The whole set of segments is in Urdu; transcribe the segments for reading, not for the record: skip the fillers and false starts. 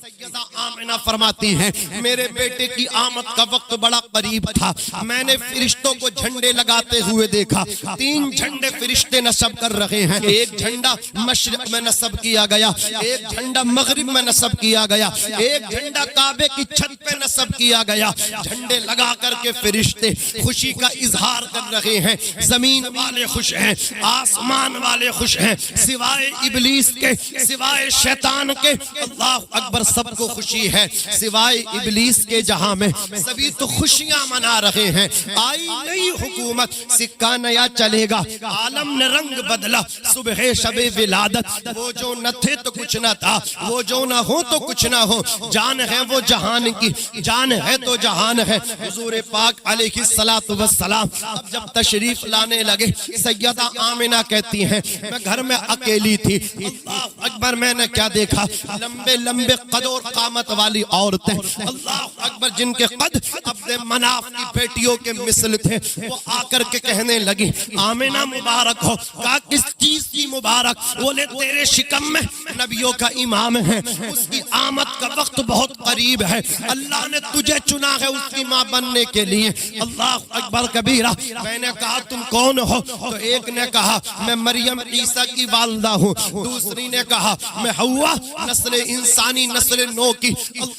سیدہ آمنہ فرماتی ہیں میرے بیٹے کی آمد کا وقت بڑا قریب تھا، میں نے فرشتوں کو جھنڈے لگاتے ہوئے دیکھا، 3 جھنڈے فرشتے نصب کر رہے ہیں، ایک جھنڈا مشرق میں نصب کیا گیا، ایک جھنڈا مغرب میں نصب کیا گیا، ایک جھنڈا کعبے کی چھت پہ نصب کیا گیا، جھنڈے لگا کر کے فرشتے خوشی کا اظہار کر رہے ہیں، زمین والے خوش ہیں، آسمان والے خوش ہیں، سوائے ابلیس کے، سوائے شیطان کے، اللہ اکبر سب کو خوشی ہے، سوائے ابلیس کے جہاں میں سبھی تو خوشیاں منا رہے ہیں، آئی نئی حکومت، سکہ نیا چلے گا، عالم نے رنگ بدلا، صبح شب ولادت، وہ جو نہ تھے تو کچھ نہ تھا، وہ جو نہ ہو تو کچھ نہ ہو، جان ہے وہ جہان کی، جان ہے تو جہان ہے، حضور پاک علیہ السلام اب جب تشریف لانے لگے، سیدہ آمنہ کہتی ہیں میں گھر میں اکیلی تھی، اللہ اکبر میں نے کیا دیکھا، لمبے لمبے قد اور قامت والی عورتیں، اللہ اکبر جن کے قد عبد مناف کی بیٹیوں کے مثل تھے، وہ آ کر کے کہنے لگی آمنہ مبارک ہو، کہا کس چیز کی مبارک، بولے تیرے شکم میں نبیوں کا امام ہے، اس کی آمد کا وقت بہت قریب ہے، اللہ نے تجھے چنا ہے اس کی ماں بننے کے لیے، اللہ اکبر کبیرہ، میں نے کہا تم کون ہو، تو ایک نے کہا میں مریم عیسیٰ کی والدہ ہوں، دوسری نے کہا میں حوا نسل انسانی نسل نو کی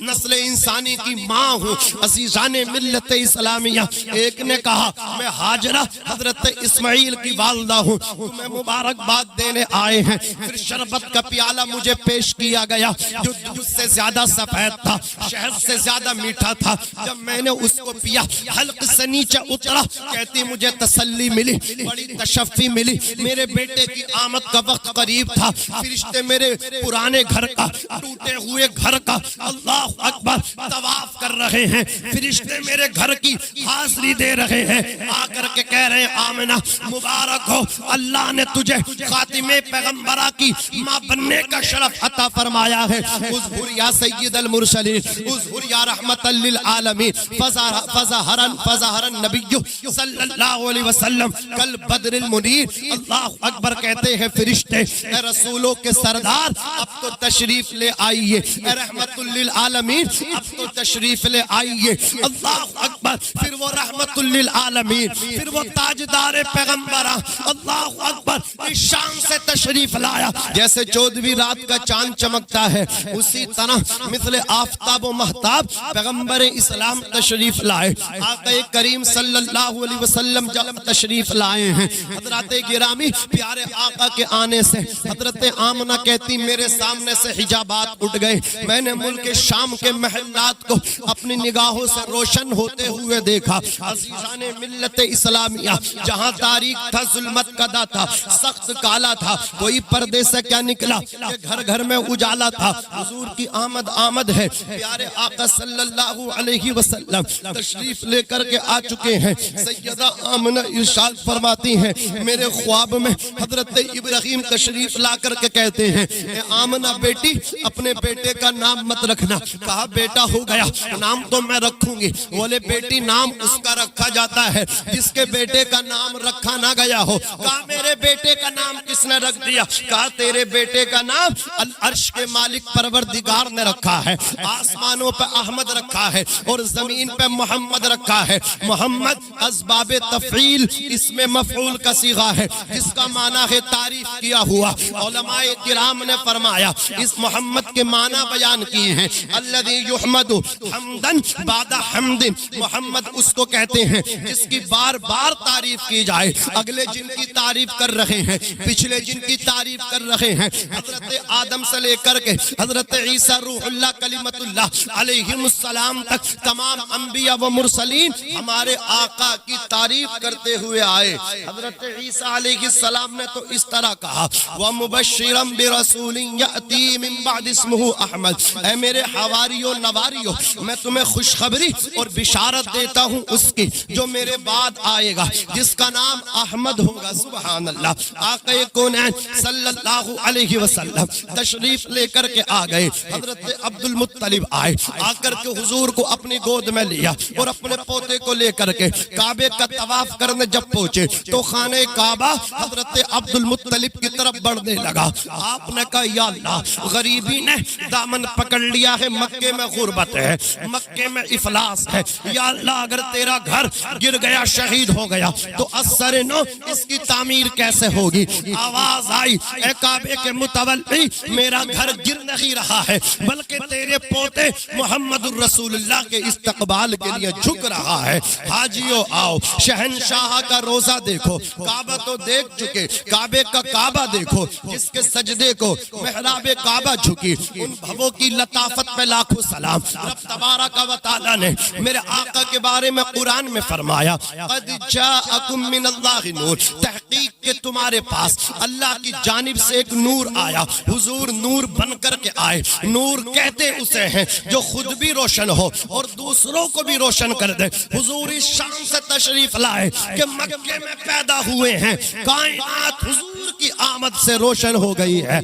نسل انسانی کی ماں ہوں، عزیزان ملت اسلامیہ، ایک نے کہا میں ہاجرہ حضرت اسماعیل کی والدہ ہوں، تمہیں مبارکباد دینے آئے ہیں، پھر شربت کا پیالہ مجھے پیش کیا گیا جو دودھ سے زیادہ سفید تھا، شہد سے زیادہ میٹھا تھا، جب میں نے اس کو پیا حلق سے نیچے اترا، کہتی مجھے تسلی ملی، بڑی تشفی ملی، میرے بیٹے کی آمد کا وقت قریب تھا، فرشتے میرے پرانے گھر کا ٹوٹے ہوئے گھر کا اللہ اکبر طواف کر رہے ہیں، فرشتے میرے گھر کی حاضری دے رہے ہیں، آ کر کے کہہ رہے ہیں آمنہ مبارک ہو، اللہ نے تجھے خاتم پیغمبرہ کی ماں بننے کا شرف عطا فرمایا ہے، اظہر یا سید المرسلین، اظہر یا رحمت للعالمین، فظہر النبی صلی اللہ علیہ وسلم کل بدر المنیر، اللہ اکبر کہتے ہیں فرشتے اے رسولوں کے سردار اب تو تشریف لے آئیے، اے رحمت للعالمین اب تو تشریف لے آئیے، اللہ اکبر، پھر وہ رحمت للعالمین، پھر وہ تاجدار پیغمبرہ، اللہ اکبر اس شان سے تشریف لایا، جیسے 14ویں رات کا چاند چمکتا ہے اسی طرح مثل آفتاب و مہتاب پیغمبر اسلام تشریف لائے، آقا کریم صلی اللہ علیہ وسلم جب تشریف لائے ہیں، حضرات گرامی پیارے آقا کے آنے سے حضرت آمنہ کہتی میرے سامنے سے حجابات اٹھ گئے، میں نے ملک شام کے محلات کو اپنی نگاہوں سے روشن ہوتے ہوئے دیکھا، عزیزان ملت اسلامیہ جہاں تاریک تھا، ظلمت کدا تھا، سخت کالا تھا، کوئی پردے سے کیا نکلا کہ گھر گھر میں اجالا تھا، حضور کی آمد ہے، پیارے آقا صلی اللہ علیہ وسلم تشریف لے کر کے آ چکے ہیں، سیدہ آمنہ ارشاد فرماتی ہیں میرے خواب میں حضرت ابراہیم تشریف لا کر کے کہتے ہیں اے آمنہ بیٹی اپنے بیٹے کا نام مت رکھنا، کہا بیٹا ہو گیا نام تو میں رکھوں گی، بولے بیٹی نام اس کا رکھا جاتا ہے جس کے بیٹے کا نام رکھا نہ گیا ہو، کہا میرے بیٹے کا نام کس نے رکھ دیا، کہا تیرے بیٹے کا نام العرش کے مالک پروردگار نے رکھا ہے، آسمانوں پہ احمد رکھا ہے اور زمین پہ محمد رکھا ہے، محمد اسباب تفعیل اسم مفعول کا صیغہ ہے جس کا معنی ہے تعریف کیا ہوا، علماء کرام نے فرمایا اس محمد کے معنی بیان کیے ہیں، الذی یحمد حمدن بعد حمد، محمد اس کو کہتے ہیں جس کی بار بار تعریف کی جائے، اگلے جن کی تعریف کر رہے ہیں، پچھلے جن کی تعریف کر رہے ہیں، حضرت آدم سے لے کر کے حضرت عیسیٰ روح اللہ کلمت اللہ علیہ السلام تک تمام انبیاء و مرسلین ہمارے آقا کی تعریف کرتے ہوئے آئے، حضرت عیسیٰ علیہ السلام نے تو اس طرح کہا وَمُبَشِّرًا بِرَسُولٍ يَأْتِي مِن بَعْدِ اسْمُهُ احمد، اے میرے حواریوں نواریوں میں تمہیں خوشخبری اور بشارت دیتا ہوں اس کی جو میرے بعد آئے گا جس کا نام احمد ہوگا، سبحان اللہ، آقا کونین صلی اللہ علیہ وسلم تشریف لے کر کے آ گئے، حضرت عبد المطلب آئے، آ کر کے حضور کو اپنی گود میں لیا اور اپنے پوتے کو لے کر کے کعبے کا طواف کرنے جب پہنچے تو خانہ کعبہ حضرت عبد المطلب کی طرف بڑھنے لگا، آپ نے کہا یا اللہ غریبی نے دامن دامن پکڑ لیا ہے، مکے میں غربت ہے، مکے میں افلاس ہے، یا اللہ اگر تیرا گھر گر گیا، شہید ہو گیا تو اثر نو اس کی تعمیر کیسے ہوگی؟ آواز آئی، اے کعبے کے متولی، میرا گھر گر نہیں رہا ہے بلکہ تیرے پوتے محمد الرسول اللہ کے استقبال کے لیے جھک رہا ہے۔ حاجیو آؤ، شہنشاہ کا روزہ دیکھو، کعبہ تو دیکھ چکے، کعبے کا کعبہ دیکھو جس کے سجدے کو محراب کعبہ جھکی، ان بھووں کی لطافت پہ لاکھوں سلام۔ رب تبارک و تعالیٰ نے میرے آقا کے بارے میں قرآن میں فرمایا، قد جاءکم من اللہ نور، تحقیق کہ تمہارے پاس اللہ کی جانب سے ایک نور آیا۔ حضور نور بن کر کے آئے، نور کہتے اسے ہیں جو خود بھی روشن ہو اور دوسروں کو بھی روشن کر دے۔ حضور اس شان سے تشریف لائے کہ مکے میں پیدا ہوئے ہیں، کائنات حضور کی آمد سے روشن ہو گئی ہے،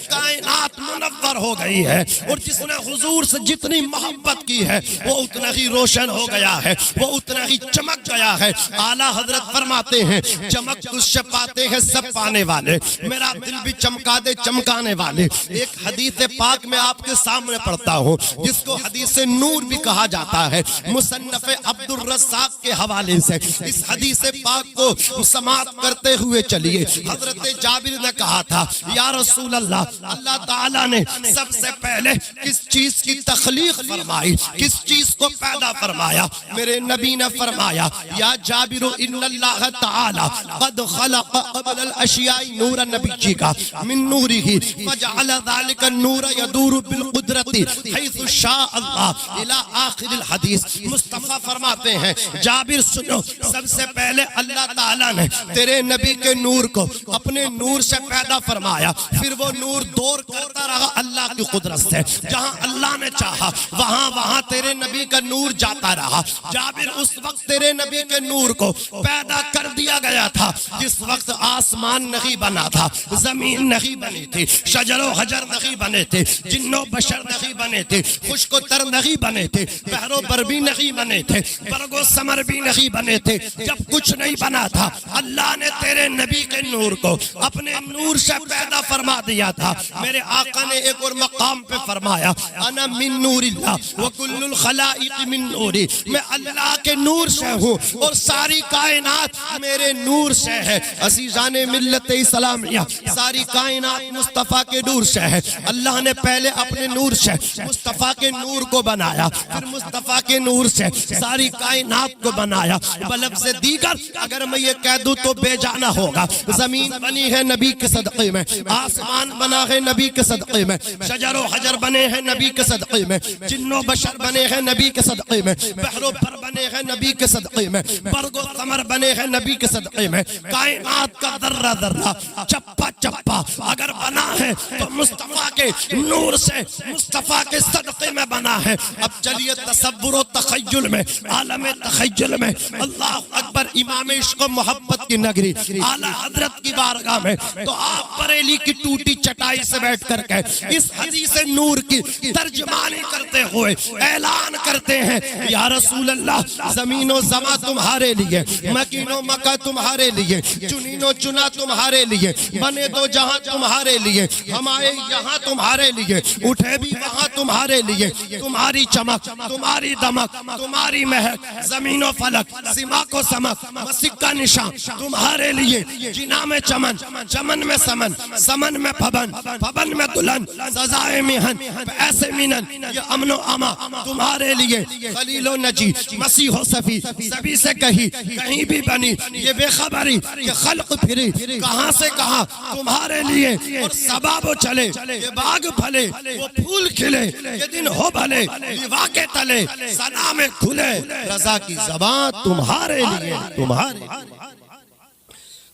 کائنات منور ہو گئی ہے، اور جس نے حضور سے جتنی محبت کی ہے وہ اتنا ہی روشن ہو گیا ہے، وہ اتنا ہی چمک گیا ہے۔ اعلیٰ حضرت فرماتے ہیں چمک تجھ سے پاتے ہیں سب پانے والے، میرا دل بھی چمکا دے چمکانے والے۔ ایک حدیث پاک میں آپ کے سامنے پڑھتا ہوں جس کو حدیث نور بھی کہا جاتا ہے، مصنف عبد الرزاق کے حوالے سے اس حدیث پاک کو سماعت کرتے ہوئے چلیے۔ حضرت جابر نے کہا تھا، یا رسول اللہ، اللہ تعالیٰ نے سب سے پہلے کس چیز کی تخلیق فرمائی، کس چیز کو پیدا فرمایا؟ میرے نبی نے فرمایا، یا جابر ان اللہ تعالی قد خلق قبل الاشیاء نور نبی کا من نورہ فجعل ذلك النور يدور بالقدرت حيث شاء اللہ الى آخر الحدیث۔ مصطفیٰ فرماتے ہیں جابر سنو، سب سے پہلے اللہ تعالیٰ نے تیرے نبی کے نور کو اپنے نور سے پیدا فرمایا، پھر وہ نور دور کرتا رہا اللہ کی قدرت سے، جہاں اللہ نے چاہا وہاں تیرے نبی کا نور جاتا رہا۔ جابر اس وقت تیرے نبی کے نور کو پیدا کر دیا گیا تھا جس وقت آسمان نہیں بنا تھا، زمین نہیں بنی تھی، شجر و حجر نہیں بنے تھے، جن و بشر نہیں بنے تھے، خشک و تر نہیں بنے تھے، بحر و بر بھی نہیں بنے تھے، برگ و ثمر بھی نہیں بنے تھے۔ جب کچھ نہیں بنا تھا اللہ نے تیرے نبی کے نور کو اپنے نور سے پیدا فرما دیا تھا۔ میرے آقا نے ایک اور مقام پہ فرمایا، انا من نور اللہ وکل الخلائق من نوری، میں اللہ کے نور سے ہوں اور ساری کائنات میرے نور سے ہے۔ عزیزان ملت اسلامیہ، ساری کائنات مصطفیٰ کے نور سے ہے۔ اللہ نے پہلے اپنے نور سے مصطفیٰ کے نور کو بنایا، پھر مصطفیٰ کے نور سے ساری کائنات کو بنایا۔ بلفظ دیگر اگر میں یہ کہہ دوں تو بے جانا ہوگا، زمین بنی ہے نبی کے صدقے میں، آسمان بنا ہے نبی کے صدقے میں، شجر و حجر بنے ہیں نبی کے صدقے میں، جن و بشر بنے ہیں نبی کے صدقے میں، بحر و بر بنے ہیں نبی کے صدقے میں، برگ و ثمر بنے ہیں نبی کے صدقے میں۔ کائنات کا ذرہ ذرہ، چپا چپا اگر بنا ہے تو مصطفیٰ کے نور سے، مصطفیٰ کے صدقے میں بنا ہے۔ اب چلیے تصور و تخیل میں، عالم تخیل میں، اللہ اکبر، امام عشق و محبت کی نگری اعلیٰ حضرت کی بارگاہ میں، تو آپ بریلی کی ٹوٹی چٹائی سے بیٹھ کر کے اس حدیث نور کی ترجمانی کرتے ہوئے اعلان کرتے ہیں، یا رسول اللہ، زمین و زماں تمہارے لیے، مکین و مکہ تمہارے لیے، چنین و چنا تمہارے لیے، بنے دو جہاں تمہارے لیے، ہم آئے یہاں تمہارے لیے، اٹھے بھی وہاں تمہارے لیے۔ تمہاری چمک، تمہاری دمک، تمہاری مہک، زمین و فلک، سماک و سمک، مسک کا نشان تمہارے لیے۔ جنا میں چمن، چمن میں سمن، سمن میں پھبن، پھبن میں دلہن، سزائے مہن، ایسے مینن، یہ امن و اما تمہارے لیے۔ خلیل و نجی، مسیح و صفی، سبھی سے کہیں، کہیں بھی بنی، یہ بے خبری کہ خلق پھری کہاں سے کہاں تمہارے لیے۔ اور سباب و چلے، یہ باغ پھلے، وہ پھول کھلے، یہ دن ہو بھلے، لیوا کے تلے، سلام کھلے، رضا کی زبان تمہارے لیے، تمہارے لیے۔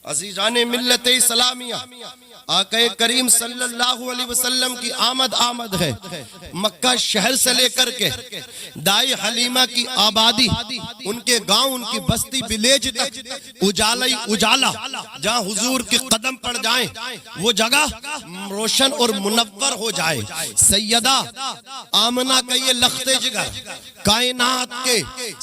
عزیزان ملت اسلامیہ، آقا کریم صلی اللہ علیہ وسلم کی آمد ہے۔ مکہ شہر سے لے کر کے دائی حلیمہ کی آبادی، ان کے گاؤں، ان کی بستی ولیج تک اجالا ہی اجالا، جہاں حضور کے قدم پڑ جائیں وہ جگہ روشن اور منور ہو جائے۔ سیدہ آمنہ کا یہ لخت جگر، کائنات کے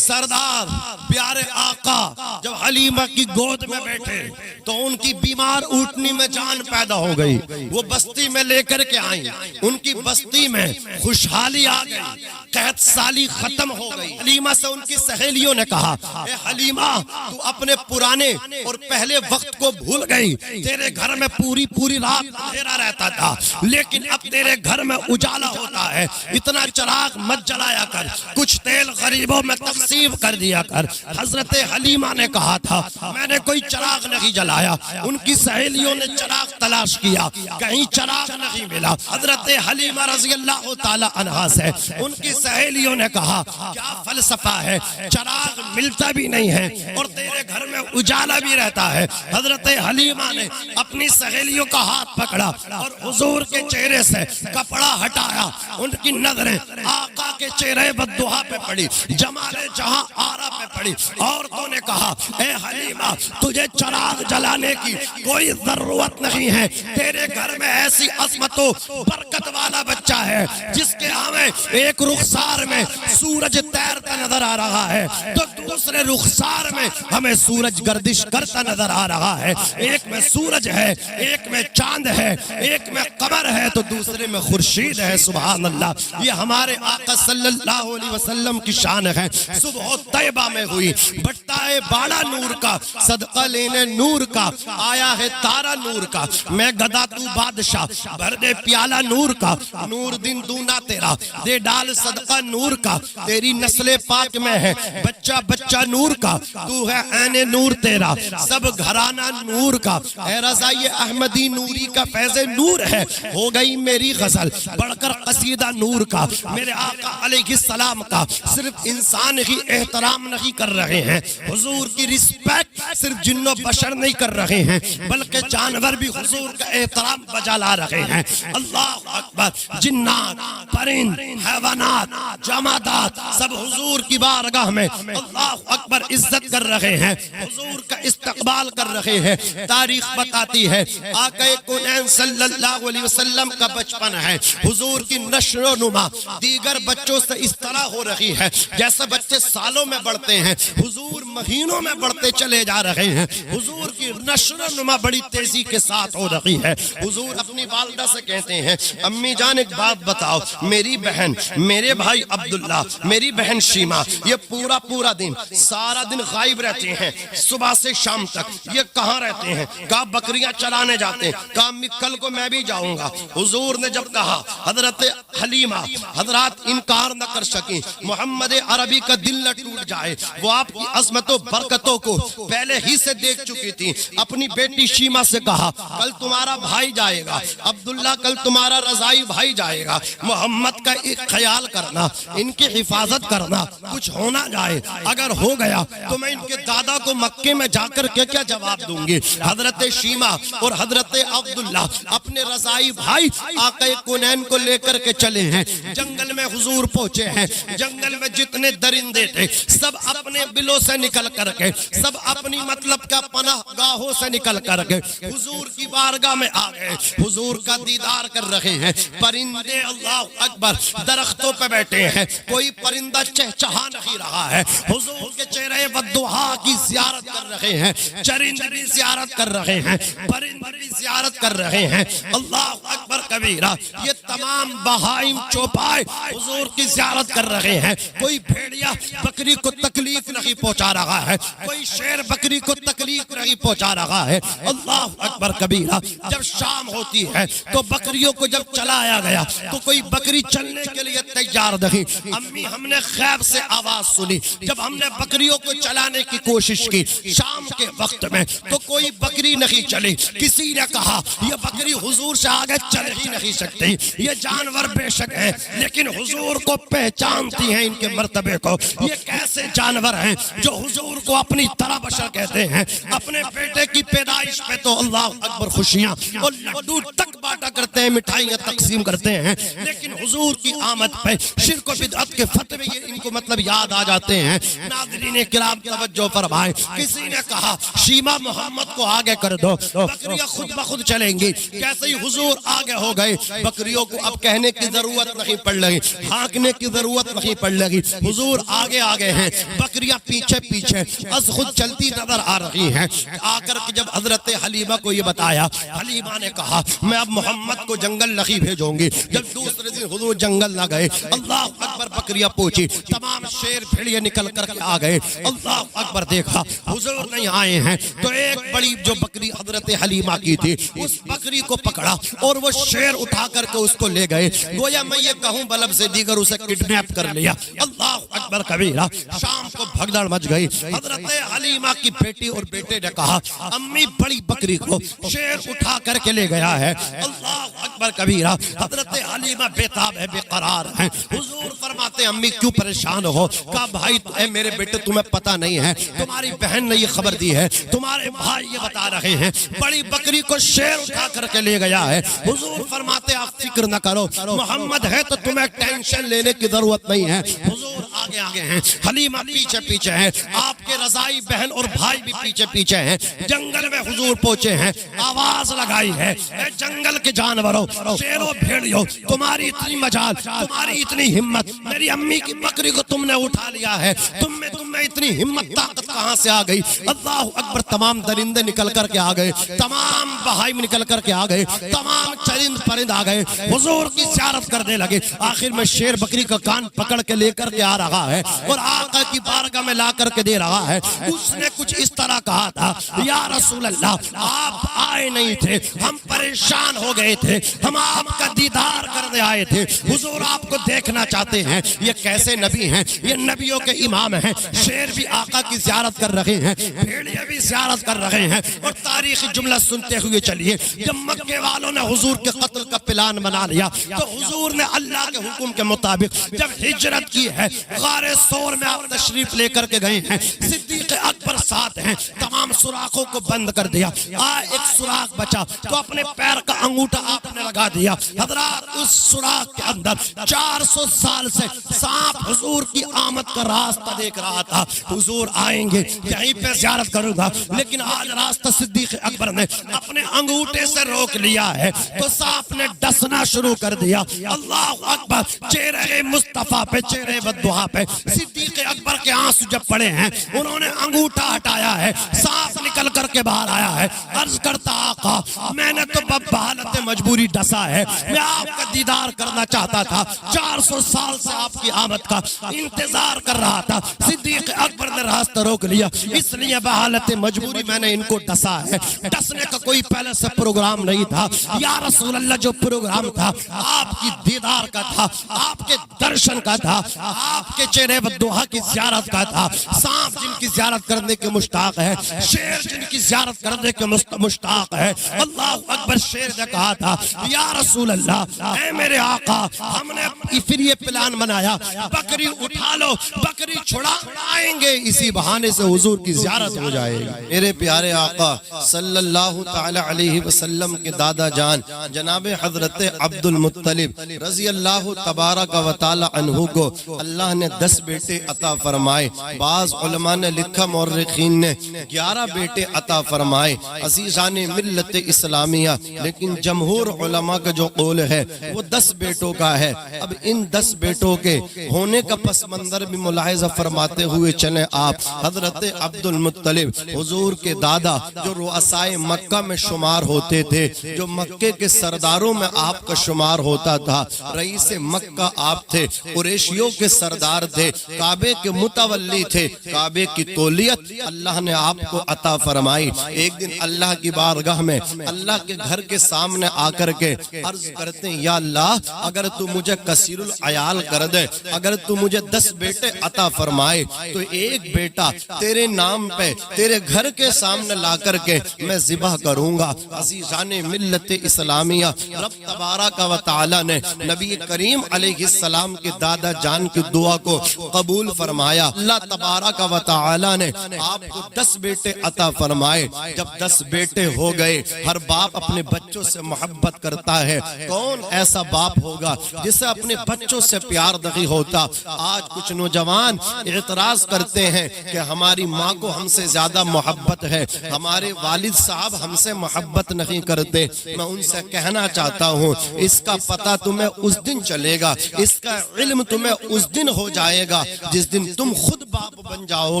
سردار پیارے آقا جب حلیمہ کی گود میں بیٹھے تو ان کی بیمار اٹھنی میں جان پیدا پیدا ہو گئی، وہ بستی میں لے کر کے آئیں، ان کی بستی میں خوشحالی آ گئی، قحط سالی ختم ہو گئی۔ حلیمہ سے ان کی سہیلیوں نے کہا اے حلیمہ تو اپنے پرانے اور پہلے وقت کو بھول گئی، تیرے گھر میں پوری رات اندھیرا رہتا تھا لیکن اب تیرے گھر میں اجالا ہوتا ہے، اتنا چراغ مت جلایا کر، کچھ تیل غریبوں میں تقسیم کر دیا کر۔ حضرت حلیمہ نے کہا تھا میں نے کوئی چراغ نہیں جلایا، ان کی سہیلیوں نے چراغ تلاش کیا، کہیں چراغ نہیں ملا۔ حضرت حلیمہ رضی اللہ تعالی عنہا سے ان کی سہیلیوں نے کہا کیا فلسفہ ہے، چراغ ملتا بھی نہیں ہے اور تیرے گھر میں اجالا بھی رہتا ہے۔ حضرت حلیمہ نے اپنی سہیلیوں کا ہاتھ پکڑا اور حضور کے چہرے سے کپڑا ہٹایا، ان کی نظریں آقا کے چہرے بددعا پہ پڑی، جمال جہاں آرا پہ پڑی۔ عورتوں نے کہا اے حلیمہ تجھے چراغ جلانے کی کوئی ضرورت نہیں ہے، تیرے گھر میں ایسی عظمت و برکت والا بچہ ہے جس کے ہمیں ایک رخسار میں سورج تیرتا نظر آ رہا ہے تو دوسرے رخسار میں ہمیں سورج گردش کرتا نظر آ رہا ہے، ایک میں سورج ہے، ایک میں چاند ہے، ایک میں قمر ہے تو دوسرے میں خورشید ہے۔ سبحان اللہ، یہ ہمارے آقا صلی اللہ علیہ وسلم کی شان ہے۔ صبح طیبہ میں ہوئی بٹتا ہے باڑا نور کا، صدقہ لینے نور کا، آیا ہے تارا نور کا، میں گدا تو بادشاہ بھر دے پیالہ نور کا، نور دن دونا تیرا دے ڈال صدقہ نور کا، تیری نسل پاک میں ہے بچہ بچہ نور کا، تو ہے عین نور تیرا سب گھرانہ نور کا، اے رضا یہ احمدی نوری کا فیض نور ہے، ہو گئی میری غزل بڑھ کر قصیدہ نور کا۔ میرے آقا علیہ السلام کا صرف انسان ہی احترام نہیں کر رہے ہیں، حضور کی رسپیکٹ صرف جن و بشر نہیں کر رہے ہیں بلکہ جانور بھی حضور کا احترام بجا لا رہے ہیں۔ اللہ اکبر، جنات، پرند، حیوانات، جمادات سب حضور کی بارگاہ میں اللہ اکبر عزت کر رہے ہیں، حضور کا استقبال کر رہے ہیں۔ تاریخ بتاتی ہے آقا کونین صلی اللہ علیہ وسلم کا بچپن ہے، حضور کی نشو و نما دیگر بچوں سے اس طرح ہو رہی ہے جیسے بچے سالوں میں بڑھتے ہیں، حضور مہینوں میں بڑھتے چلے جا رہے ہیں، حضور کی نشو و نما بڑی تیزی کے ساتھ ہو رہی ہے۔ حضور اپنی والدہ سے کہتے ہیں امی جان ایک بات بتاؤ، میری بہن، میرے بھائی عبداللہ، میری بہن شیما یہ پورا دن سارا دن غائب رہتے ہیں، صبح سے شام تک یہ کہاں رہتے ہیں؟ کہا بکریاں چلانے جاتے ہیں۔ کہا امی کل کو میں بھی جاؤں گا۔ حضور نے جب کہا حضرت حلیمہ حضرات انکار نہ کر سکیں، محمد عربی کا دل نہ ٹوٹ جائے، وہ آپ کی عظمت و برکتوں کو پہلے ہی سے دیکھ چکی تھی۔ اپنی بیٹی شیما سے کہا کل تمہارا بھائی جائے گا، عبداللہ کل تمہارا رضائی بھائی جائے گا، محمد کا ایک خیال کرنا، ان کی حفاظت کرنا، کچھ ہونا جائے، اگر ہو گیا تو میں ان کے دادا کو مکے میں جا کر کے کیا جواب دوں گی۔ حضرت شیما اور حضرت عبداللہ اپنے رضائی بھائی آقا کونین کو لے کر کے چلے ہیں، جنگل میں حضور پہنچے ہیں، جنگل میں جتنے درندے تھے سب اپنے بلوں سے نکل کر کے، سب اپنی مطلب کا پناہ گاہوں سے نکل کر کے حضور کی بارگاہ میں آ گئے، حضور کا دیدار کر رہے ہیں۔ پرندے اللہ اکبر درختوں پہ بیٹھے ہیں، کوئی پرندہ چہچہا نہیں رہا ہے، حضور کے چہرے بددعا کی زیارت کر رہے ہیں، چرند بھی زیارت کر رہے ہیں، پرند بھی زیارت کر رہے ہیں۔ اللہ اکبر کبیرہ، یہ تمام بہائم چوپائے حضور کی زیارت کر رہے ہیں، کوئی بھیڑیا بکری کو تکلیف نہیں پہنچا رہا ہے، کوئی شیر بکری کو تکلیف نہیں پہنچا رہا ہے۔ اللہ اکبر کبیرہ، جب شام ہوتی ہے تو بکریوں کو جب چلایا گیا تو کوئی بکری چلنے کے لیے تیار نہیں۔ امی ہم نے خیب سے آواز سنی، جب ہم نے بکریوں کو چلانے کی کوشش کی شام کے وقت میں تو کوئی بکری نہیں چلی۔ کسی نے کہا یہ بکری حضور سے آگے چل ہی نہیں سکتی، یہ جانور بے شک ہے لیکن حضور کو پہچانتی ہیں ان کے مرتبے کو، یہ کیسے جانور ہیں جو حضور کو اپنی طرح بشر کہتے ہیں۔ اپنے بیٹے کی پیدائش پہ تو اللہ اکبر خوشیاں اور لڈو تک باٹا کرتے ہیں, مٹھائیاں تقسیم کرتے ہیں, لیکن حضور کی آمد پہ شرک و بدعت کے فتوے یہ ان کو مطلب یاد آ جاتے ہیں. ناظرین کرام توجہ فرمائیں, کسی نے کہا شیما محمد کو آگے کر دو, بکریاں خود بخود چلیں گی. کیسے ہی حضور آگے ہو گئے, بکریوں کو اب کہنے کی ضرورت نہیں پڑ لگی, ہانکنے کی ضرورت نہیں پڑ لگی. حضور آگے آگے ہیں, بکریاں پیچھے پیچھے از خود چلتی نظر آ رہی ہیں. آ کر کے جب حضرت حلیمہ کو یہ بتایا, حلیمہ نے کہا میں اب محمد کو جنگل نہیں بھیجوں گی. جب دوسرے دن حضور جنگل نہ گئے, اللہ اکبر, بکریاں پہنچی, تمام شیر بھیڑیے نکل کر کے آ گئے. اللہ اکبر, دیکھا حضور نہیں آئے ہیں تو ایک بڑی جو بکری حضرت حلیمہ کی تھی اس بکری کو پکڑا اور وہ شیر اٹھا کر کے اس کو لے گئے. گویا میں یہ کہوں بلب سے دیگر اسے کڈنیپ کر لیا. اللہ اکبر کبیرہ. شام کو بھگدڑ مچ گئی. حضرت حلیمہ کی بیٹی اور بیٹے نے کہا امی بڑی بکری کو شیر اٹھا کر کے لے گیا ہے. اللہ اکبر کبیرہ. حضرت حلیمہ بےتاب ہے, بے قرار ہے. حضور فرماتے امی کیوں پریشان ہو؟ کہا بھائی اے میرے بیٹے تمہیں پتہ نہیں ہے, تمہاری بہن نے یہ خبر دی ہے, تمہارے بھائی یہ بتا رہے ہیں بڑی بکری کو شیر اٹھا کر کے لے گیا ہے. حضور فرماتے آپ فکر نہ کرو, محمد ہے تو تمہیں ٹینشن لینے کی ضرورت نہیں ہے. حضور آگے آگے ہیں, حلیمہ پیچھے پیچھے ہیں, آپ کے رضائی بہن اور بھائی بھی پیچھے پیچھے ہیں. جنگل میں حضور پہنچے ہیں, آواز لگائی ہے اے جنگل کے جانوروں, شیروں بھیڑیوں, تمہاری اتنی مجال, تمہاری اتنی ہمت, میری امی کی بکری کو تم نے اٹھا لیا ہے, تم میں اتنی ہمت طاقت کہاں سے آ گئی؟ اللہ اکبر. تمام درندے نکل کر کے آ گئے, تمام بہائم نکل کر کے آ گئے, تمام چرند پرند آ گئے, حضور کی زیارت کرنے لگے. آخر میں شیر بکری کا کان پکڑ کے لے کر کے آ رہا ہے اور آقا کی بارگاہ میں لا کر کے دے رہا ہے. اس نے کچھ اس طرح کہا تھا, یا رسول اللہ آپ آئے نہیں تھے, ہم پریشان ہو گئے تھے, ہم آپ کا دیدار کرنے آئے تھے, حضور آپ کو دیکھنا چاہتے ہیں. یہ کیسے نبی ہیں؟ یہ نبیوں کے امام ہیں. شیر بھی آقا کی زیارت کر رہے ہیں, بھیڑیے بھی زیارت کر رہے ہیں. اور تاریخی جملہ سنتے ہوئے چلیے, جب مکے والوں نے حضور کے قتل کا پلان بنا لیا تو حضور نے اللہ کے حکم کے مطابق جب ہجرت کی ہے, غار ثور میں آپ تشریف لے کر کے گئے ہیں, صدیق اکبر ساتھ ہیں, تمام سوراخوں کو بند کر دیا. ایک سوراخ بچا تو اپنے پیر کا انگوٹھا آپ نے لگا دیا. حضرات اس سوراخ کے اندر 400 سال سے سانپ حضور کی آمد کا راستہ دیکھ رہا تھا. حضور آئیں گے یہیں پہ زیارت کروں گا, لیکن آج راستہ صدیق اکبر نے اپنے انگوٹھے سے روک لیا ہے تو سانپ نے ڈسنا شروع کر دیا. اللہ اکبر. چہرے مصطفیٰ پہ, چہرے ودعا پہ صدیق اکبر کے آنسو جب پڑے ہیں, انہوں نے انگوٹھا ہٹایا ہے, سانپ نکل کر کے باہر آیا ہے. عرض کرتا آقا میں نے تو بحالت مجبوری ڈسا ہے, میں آپ کا دیدار کرنا چاہتا تھا, 400 سال سے آپ کی آمد کا انتظار کر رہا تھا. صدیق اکبر نے راستہ روک لیا, اس لیے بحالت مجبوری میں نے ان کو ڈسا ہے. ڈسنے کا کوئی پہلے سے پروگرام نہیں تھا. یا رسول اللہ جو پروگرام تھا آپ کی دیدار کا تھا, آپ کے درشن کا تھا, آپ کے چہرے بدعا کی زیارت کا تھا. سانپ جن کی زیارت کرنے کے مشتاق ہے, شیر جن کی زیارت کرنے کے مشتاق ہے. اللہ اکبر. شیر نے کہا تھا یا رسول اللہ اے میرے آقا, ہم نے پھر یہ پلان بنایا بکری اٹھا لو, بکری چھڑا آئیں گے, اسی بہانے سے حضور کی زیارت ہو جائے گی. میرے پیارے آقا صلی اللہ تعالی علیہ وسلم کے دادا جان جناب حضرت عبد المطلب رضی اللہ تبارک و تعالی عنہ کو اللہ نے 10 بیٹے عطا فرمائے. بعض علماء نے لکھا مورخین نے 11 بیٹے عطا فرمائے. عزیزان ملت اسلامیہ, لیکن جمہور علماء کا جو قول ہے وہ 10 بیٹوں کا ہے. اب ان 10 بیٹوں کے ہونے کا پس منظر بھی ملاحظہ فرماتے ہوئے چلیں آپ. حضرت عبد المطلب حضور کے دادا جو رؤسائے مکہ میں شمار ہوتے تھے, جو مکے کے سرداروں میں آپ کا شمار ہوتا تھا, رئیس مکہ آپ تھے, قریشیوں کے سردار تھے, کعبے کے متولی تھے. کعبے کی تولیت اللہ نے آپ کو عطا فرمائی. ایک دن اللہ کی بارگاہ میں اللہ کے گھر کے سامنے آ کر کے عرض کرتے ہیں یا اللہ اگر تو مجھے کثیر العیال کر دے, اگر تو مجھے 10 بیٹے عطا فرمائے تو ایک بیٹا تیرے نام پہ تیرے گھر کے سامنے لا کر کے میں ذبح کروں گا. عزیزان ملت اسلامیہ, رب تبارک و تعالی نے نبی کریم علیہ السلام کے دادا جان کی دعا کو قبول فرمایا. آیا اللہ تبارک و تعالی نے آپ کو 10 بیٹے عطا فرمائے. جب 10 بیٹے ہو گئے, ہر باپ اپنے بچوں سے محبت کرتا ہے. کون ایسا باپ ہوگا جسے اپنے بچوں سے پیار نہیں ہوتا؟ آج کچھ نوجوان اعتراض کرتے ہیں کہ ہماری ماں کو ہم سے زیادہ محبت ہے, ہمارے والد صاحب ہم سے محبت نہیں کرتے. میں ان سے کہنا چاہتا ہوں, اس کا پتہ تمہیں اس دن چلے گا, اس کا علم تمہیں اس دن ہو جائے گا جس دن تم خود باپ بن جاؤ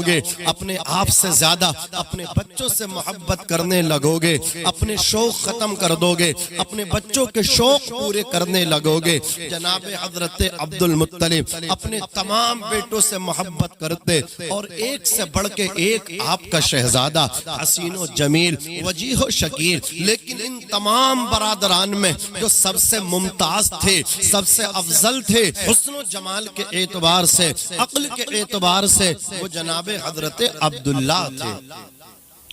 گے, اپنے آپ سے زیادہ اپنے بچوں سے محبت کرنے لگو گے, اپنے شوق ختم کر دو گے, اپنے بچوں کے شوق پورے کرنے لگو گے. جناب حضرت عبد المطلب اپنے تمام بیٹوں سے محبت کرتے, اور ایک سے بڑھ کے ایک آپ کا شہزادہ, حسین و جمیل, وجیح و شکیل. لیکن ان تمام برادران میں جو سب سے ممتاز تھے, سب سے افضل تھے حسن و جمال کے اعتبار سے, عقل کے اعتبار سے, وہ جناب حضرت عبداللہ تھے.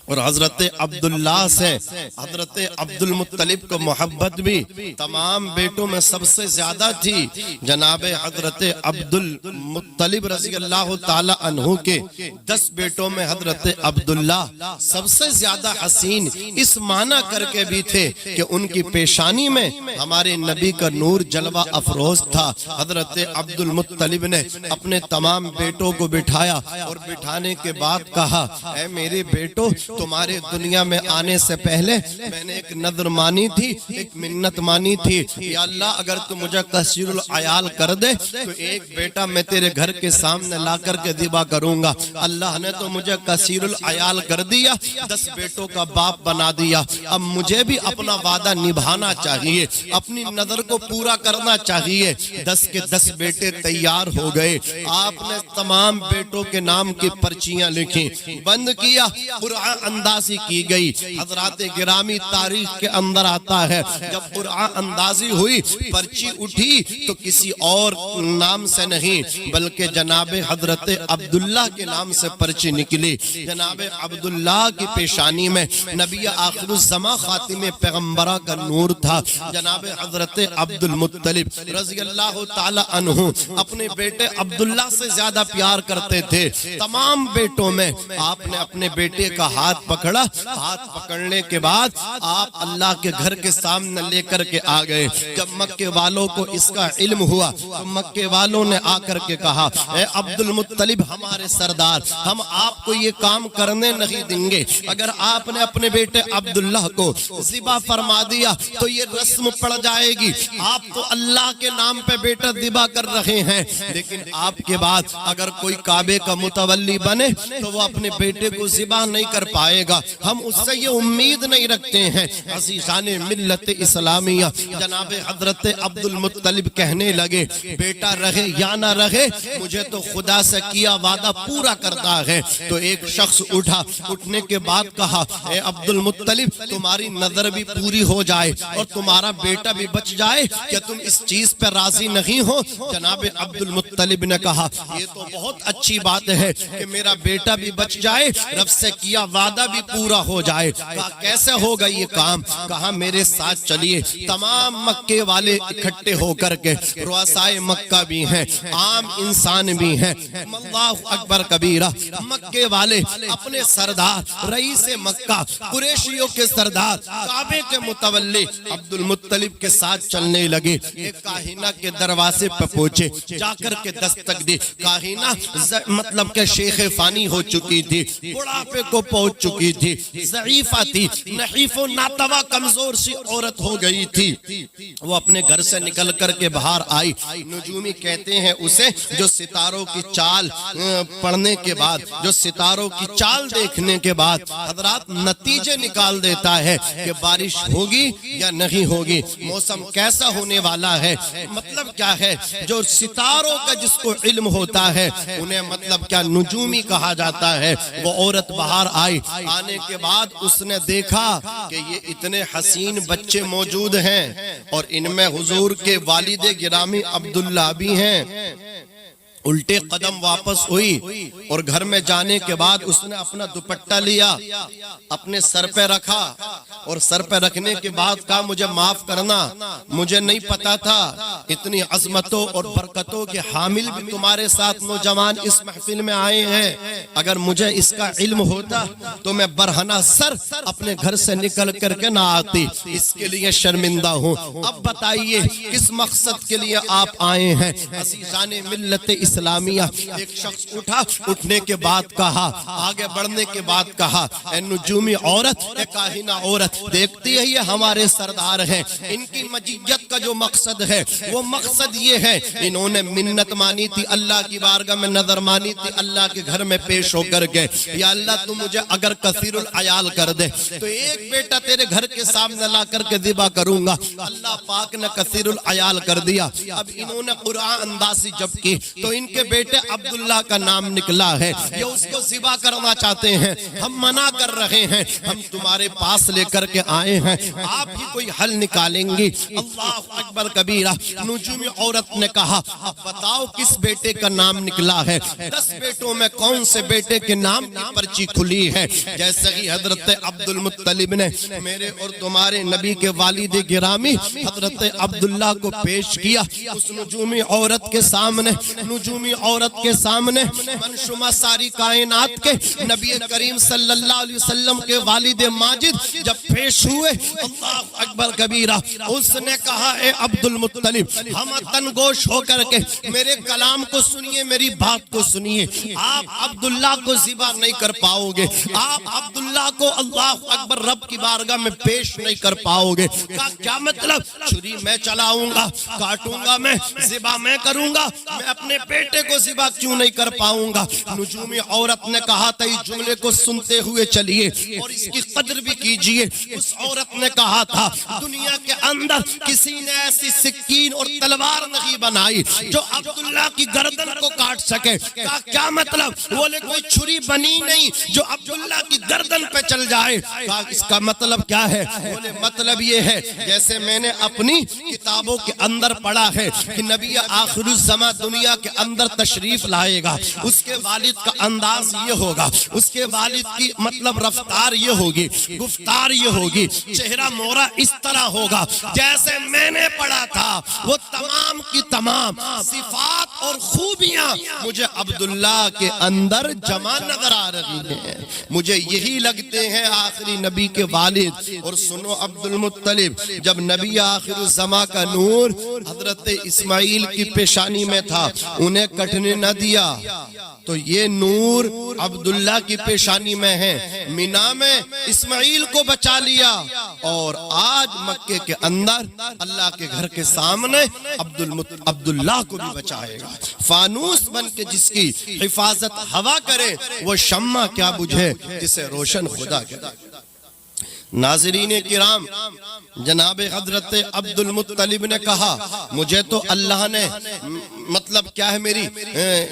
اور حضرت عبداللہ سے حضرت عبد المطلب کو محبت بھی تمام بیٹوں میں سب سے زیادہ تھی. جناب حضرت عبد المطلب رضی اللہ تعالی عنہ کے 10 بیٹوں میں حضرت عبداللہ سب سے زیادہ حسین اس معنی کر کے بھی تھے کہ ان کی پیشانی میں ہمارے نبی کا نور جلوہ افروز تھا. حضرت عبد المطلب نے اپنے تمام بیٹوں کو بٹھایا اور بٹھانے کے بعد کہا, اے میرے بیٹو, تمہارے دنیا میں آنے سے پہلے میں نے ایک نظر مانی تھی, ایک منت مانی تھی, یا اللہ اگر تو مجھے کثیر العیال کر دے تو ایک بیٹا میں تیرے گھر کے سامنے لا کر کے ذبح کروں گا. اللہ نے تو مجھے کثیر العیال کر دیا, 10 بیٹوں کا باپ بنا دیا. اب مجھے بھی اپنا وعدہ نبھانا چاہیے, اپنی نظر کو پورا کرنا چاہیے. 10 کے 10 بیٹے تیار ہو گئے. آپ نے تمام بیٹوں کے نام کی پرچیاں لکھی, بند کیا, قرآن اندازی کی گئی. حضرات گرامی تاریخ کے اندر آتا ہے جب قرآن اندازی ہوئی, پرچی اٹھی تو کسی اور نام سے نہیں بلکہ جناب حضرت عبداللہ کے نام سے پرچی نکلی. جناب عبداللہ کی پیشانی میں نبی آخر الزمان خاتم پیغمبرہ کا نور تھا. جناب حضرت عبد المطلب رضی اللہ تعالی عنہ اپنے بیٹے عبداللہ سے زیادہ پیار کرتے تھے. تمام بیٹوں میں آپ نے اپنے بیٹے کا ہاتھ پکڑا. ہاتھ پکڑنے کے بعد آپ اللہ کے گھر کے سامنے لے کر کے آ گئے. جب مکے والوں کو اس کا علم ہوا تو مکے والوں نے آ کر کے کہا, اے عبد المطلب ہمارے سردار, ہم آپ کو یہ کام کرنے نہیں دیں گے. اگر آپ نے اپنے بیٹے عبداللہ کو ذبح فرما دیا تو یہ رسم پڑ جائے گی. آپ تو اللہ کے نام پہ بیٹا ذبح کر رہے ہیں, لیکن آپ کے بعد اگر کوئی کعبے کا متولی بنے تو وہ اپنے بیٹے کو ذبح نہیں کر پائے گا. ہم اس سے یہ امید نہیں رکھتے ہیں. عزیزان ملت اسلامیہ, جناب حضرت عبد المطلب کہنے لگے, بیٹا رہے یا نہ رہے مجھے تو خدا سے کیا وعدہ پورا کرتا ہے. تو ایک شخص اٹھا, اٹھنے کے بعد کہا, اے عبد المطلب تمہاری نظر بھی پوری ہو جائے اور تمہارا بیٹا بھی بچ جائے, کیا تم اس چیز پر راضی نہیں ہو؟ جناب عبد المطلب نے کہا, یہ تو بہت اچھی بات ہے کہ میرا بیٹا بھی بچ جائے, رب سے کیا وعدہ بھی پورا ہو جائے. کہا کیسے ہوگا یہ کام؟ کہا میرے ساتھ چلیے. تمام مکے والے اکٹھے ہو کر کے, رؤسائے مکہ بھی ہیں, عام انسان بھی ہیں, اللہ اکبر کبیرہ, مکے والے اپنے سردار رئیس مکہ قریشیوں کے سردار کعبے کے متولی عبد المطلب کے ساتھ چلنے لگے. ایک کاہنہ کے دروازے پہ پہنچے, جا کر کے دستک دی. کاہنہ مطلب کہ شیخ فانی ہو چکی تھی, بڑھاپے کو پہنچ چکی تھی, ضعیفہ تھی, نحیف و ناتوا کمزور سی عورت ہو گئی تھی. وہ اپنے گھر سے نکل کر کے باہر آئی. نجومی کہتے ہیں اسے جو ستاروں کی چال پڑھنے کے بعد, جو ستاروں کی چال دیکھنے کے بعد حضرات نتیجے نکال دیتا ہے کہ بارش ہوگی یا نہیں ہوگی, موسم کیسا ہونے والا ہے. مطلب کیا ہے, جو ستاروں کا جس کو علم ہوتا ہے انہیں مطلب کیا نجومی کہا جاتا ہے. وہ عورت باہر آئی, آنے کے بعد اس نے دیکھا کہ یہ اتنے حسین بچے موجود ہیں اور ان میں حضور کے والد گرامی عبداللہ بھی ہیں. الٹے قدم واپس ہوئی اور گھر میں جانے کے بعد اس نے اپنا دوپٹہ لیا، اپنے سر پہ رکھا اور سر پہ رکھنے کے بعد کہا مجھے معاف کرنا، مجھے نہیں پتا تھا اتنی عظمتوں اور برکتوں کے حامل بھی تمہارے ساتھ نوجوان اس محفل میں آئے ہیں، اگر مجھے اس کا علم ہوتا تو میں برہنہ سر اپنے گھر سے نکل کر کے نہ آتی، اس کے لیے شرمندہ ہوں۔ اب بتائیے کس مقصد کے لیے آپ آئے ہیں؟ عزیزان ملت اسلامیہ، ایک شخص اٹھا، اٹھنے کے بعد کہا، آگے بڑھنے کے بعد کہا، اے نجومی عورت، اے کاہنہ عورت، دیکھتی ہے یہ ہمارے سردار ہیں، ان کی مجیت کا جو مقصد ہے وہ مقصد یہ ہے، انہوں نے منت مانی تھی اللہ کی بارگاہ میں، نظر مانی تھی اللہ کے گھر میں پیش ہو کر کے، یا اللہ تو مجھے اگر کثیر العیال کر دے تو ایک بیٹا تیرے گھر کے سامنے لا کر کے ذبح کروں گا۔ اللہ پاک نے کثیر العیال کر دیا۔ اب انہوں نے قرآن اندازی جب کی تو ان کے بیٹے عبداللہ کا نام نکلا ہے، یہ اس کو ذبح کرنا چاہتے ہیں، ہم منع کر رہے ہیں، ہم تمہارے پاس لے کر کے آئے ہیں، آپ ہی کوئی حل نکالیں گی۔ اللہ اکبر کبیرہ۔ نجومی عورت نے کہا اب بتاؤ کس بیٹے کا نام نکلا ہے، 10 بیٹوں میں کون سے بیٹے کے نام کی پرچی کھلی ہے؟ جیسے ہی حضرت عبد المطلب نے میرے اور تمہارے نبی کے والد گرامی حضرت عبداللہ کو پیش کیا، اس نجومی عورت کے سامنے، نجومی عورت کے سامنے منشمہ ساری کائنات کے نبی کریم صلی اللہ علیہ وسلم کے والد ماجد جب پیش ہوئے، اللہ اکبر کبیرہ، اس نے کہا اے عبد المطلب، ہم تنگوش ہو کر کے میرے کلام کو سنیے، میری بات کو سنیے، آپ عبداللہ کو ذبح نہیں کر پاؤ گے، آپ عبداللہ کو اللہ اکبر رب کی بارگاہ میں پیش نہیں کر پاؤ گے۔ کیا مطلب؟ چھری میں چلاؤں گا، کاٹوں گا، میں ذبح میں کروں گا، میں اپنے بیٹے کو ذبح کیوں نہیں کر پاؤں گا؟ نجومی عورت نے کہا تھا اس جملے کو سنتے ہوئے چلیے اور اس کی قدر بھی کیجئے۔ اس عورت نے کہا تھا دنیا کے اندر کسی نے ایسی سکین اور تلوار نہیں بنائی جو عبداللہ کی گردن کو کاٹ سکے۔ کیا مطلب؟ بولے کوئی چھری بنی نہیں جو عبداللہ کی گردن پہ چل جائے۔ اس کا مطلب کیا ہے؟ بولے مطلب یہ ہے جیسے میں نے اپنی کتابوں کے اندر پڑھا ہے کہ نبی آخر الزمان دنیا کے اندر تشریف لائے گا، اس کے والد کا انداز یہ ہوگا، اس کے والد کی مطلب رفتار یہ ہوگی، گفتار یہ ہوگی، چہرہ مورا اس طرح ہوگا جیسے میں نے پڑھا تھا۔ وہ تمام کی تمام صفات اور خوبیاں مجھے عبداللہ کے اندر جمع نظر آ رہی ہیں، مجھے یہی لگتے ہیں آخری نبی کے والد۔ اور سنو عبد المطلب، جب نبی آخر الزمان کا نور حضرت اسماعیل کی پیشانی میں تھا، انہیں کٹنے نہ دیا، تو یہ نور عبداللہ کی پیشانی میں ہے، مینا میں اسماعیل کو بچا لیا، اور آج مکے کے اندر اللہ کے گھر کے سامنے عبداللہ کو بھی بچائے گا۔ فانوس بن کے جس کی حفاظت ہوا کرے وہ شمع کیا بجھے جسے روشن خدا کرے۔ ناظرین کرام، جناب حضرت عبد المطلب نے کہا مجھے تو اللہ نے مطلب کیا ہے، میری